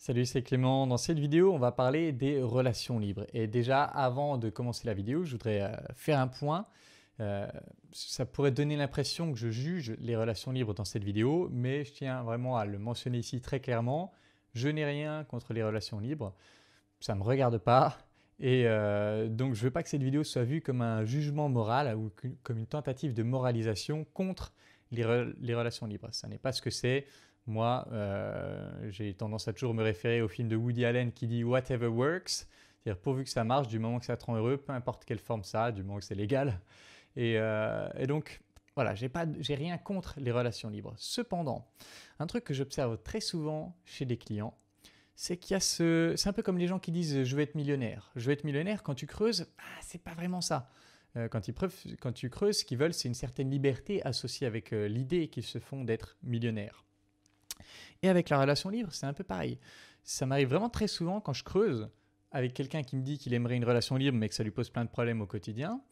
Salut, c'est Clément. Dans cette vidéo, on va parler des relations libres. Et déjà, avant de commencer la vidéo, je voudrais faire un point. Euh, Ça pourrait donner l'impression que je juge les relations libres dans cette vidéo, mais je tiens vraiment à le mentionner ici très clairement. Je n'ai rien contre les relations libres. Ça ne me regarde pas. Et donc, je ne veux pas que cette vidéo soit vue comme un jugement moral ou comme une tentative de moralisation contre les relations libres. Ça n'est pas ce que c'est. Moi, j'ai tendance à toujours me référer au film de Woody Allen qui dit « whatever works », c'est-à-dire pourvu que ça marche, du moment que ça te rend heureux, peu importe quelle forme ça a, du moment que c'est légal. Et donc, voilà, j'ai rien contre les relations libres. Cependant, un truc que j'observe très souvent chez des clients, c'est qu'il y a c'est un peu comme les gens qui disent « je veux être millionnaire ». Je veux être millionnaire, quand tu creuses, c'est pas vraiment ça. Quand tu creuses, ce qu'ils veulent, c'est une certaine liberté associée avec l'idée qu'ils se font d'être millionnaire. Et avec la relation libre, c'est un peu pareil. Ça m'arrive vraiment très souvent quand je creuse avec quelqu'un qui me dit qu'il aimerait une relation libre mais que ça lui pose plein de problèmes au quotidien.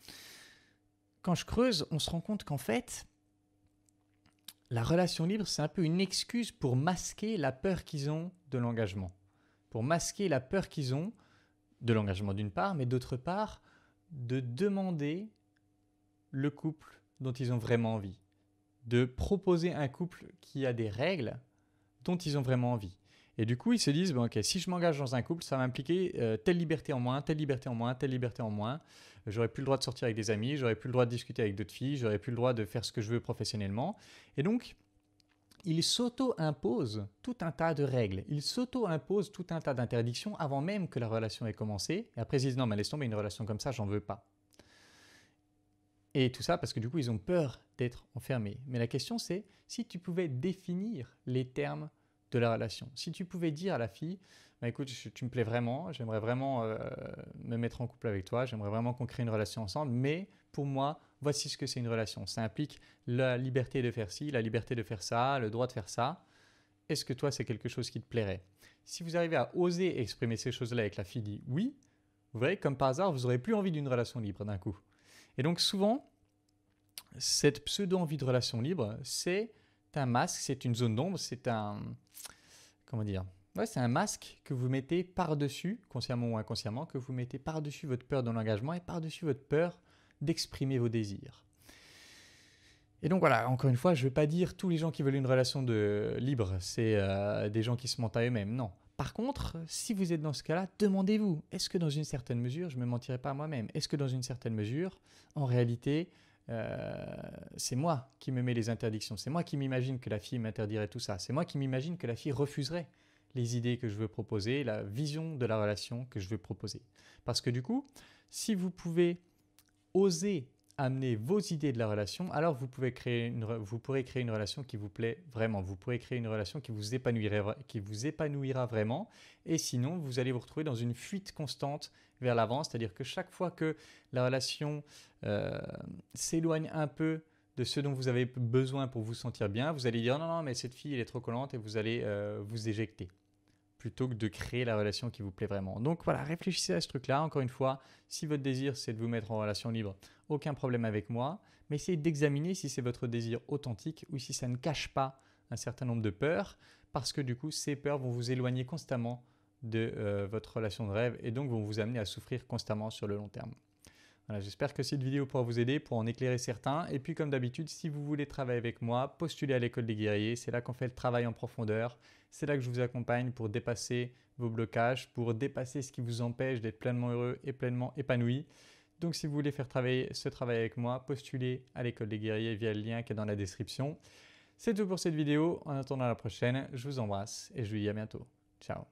Quand je creuse, on se rend compte qu'en fait, la relation libre, c'est un peu une excuse pour masquer la peur qu'ils ont de l'engagement. Pour masquer la peur qu'ils ont de l'engagement d'une part, mais d'autre part, de demander le couple dont ils ont vraiment envie. De proposer un couple qui a des règles dont ils ont vraiment envie. Et du coup, ils se disent, bon, ok, si je m'engage dans un couple, ça va impliquer telle liberté en moins, telle liberté en moins, telle liberté en moins. J'aurais plus le droit de sortir avec des amis, j'aurais plus le droit de discuter avec d'autres filles, j'aurais plus le droit de faire ce que je veux professionnellement. Et donc, ils s'auto-imposent tout un tas de règles. Ils s'auto-imposent tout un tas d'interdictions avant même que la relation ait commencé. Et après, ils disent, non, mais laisse tomber, une relation comme ça, j'en veux pas. Et tout ça parce que du coup, ils ont peur d'être enfermés. Mais la question, c'est si tu pouvais définir les termes de la relation. Si tu pouvais dire à la fille, bah, écoute, tu me plais vraiment, j'aimerais vraiment me mettre en couple avec toi, j'aimerais vraiment qu'on crée une relation ensemble, mais pour moi, voici ce que c'est une relation. Ça implique la liberté de faire ci, la liberté de faire ça, le droit de faire ça. Est-ce que toi, c'est quelque chose qui te plairait? Si vous arrivez à oser exprimer ces choses-là et que la fille dit oui, vous verrez, comme par hasard, vous n'aurez plus envie d'une relation libre d'un coup. Et donc souvent, cette pseudo-envie de relation libre, c'est un masque, c'est une zone d'ombre, c'est un... Comment dire? Ouais, c'est un masque que vous mettez par-dessus, consciemment ou inconsciemment, que vous mettez par-dessus votre peur de l'engagement et par-dessus votre peur d'exprimer vos désirs. Et donc voilà, encore une fois, je ne veux pas dire tous les gens qui veulent une relation libre, c'est des gens qui se mentent à eux-mêmes. Non. Par contre, si vous êtes dans ce cas-là, demandez-vous, est-ce que dans une certaine mesure, je ne me mentirai pas à moi-même, est-ce que dans une certaine mesure, en réalité, c'est moi qui me mets les interdictions, c'est moi qui m'imagine que la fille m'interdirait tout ça, c'est moi qui m'imagine que la fille refuserait les idées que je veux proposer, la vision de la relation que je veux proposer. Parce que du coup, si vous pouvez oser amener vos idées de la relation, alors vous pourrez créer une relation qui vous plaît vraiment. Vous pourrez créer une relation qui vous épanouira vraiment. Et sinon, vous allez vous retrouver dans une fuite constante vers l'avant. C'est-à-dire que chaque fois que la relation s'éloigne un peu de ce dont vous avez besoin pour vous sentir bien, vous allez dire non, non, mais cette fille, elle est trop collante et vous allez vous éjecter, plutôt que de créer la relation qui vous plaît vraiment. Donc voilà, réfléchissez à ce truc-là. Encore une fois, si votre désir, c'est de vous mettre en relation libre, aucun problème avec moi, mais essayez d'examiner si c'est votre désir authentique ou si ça ne cache pas un certain nombre de peurs, parce que du coup, ces peurs vont vous éloigner constamment de votre relation de rêve et donc vont vous amener à souffrir constamment sur le long terme. Voilà, j'espère que cette vidéo pourra vous aider pour en éclairer certains. Et puis comme d'habitude, si vous voulez travailler avec moi, postulez à l'école des guerriers. C'est là qu'on fait le travail en profondeur. C'est là que je vous accompagne pour dépasser vos blocages, pour dépasser ce qui vous empêche d'être pleinement heureux et pleinement épanoui. Donc si vous voulez faire ce travail avec moi, postulez à l'école des guerriers via le lien qui est dans la description. C'est tout pour cette vidéo. En attendant la prochaine, je vous embrasse et je vous dis à bientôt. Ciao.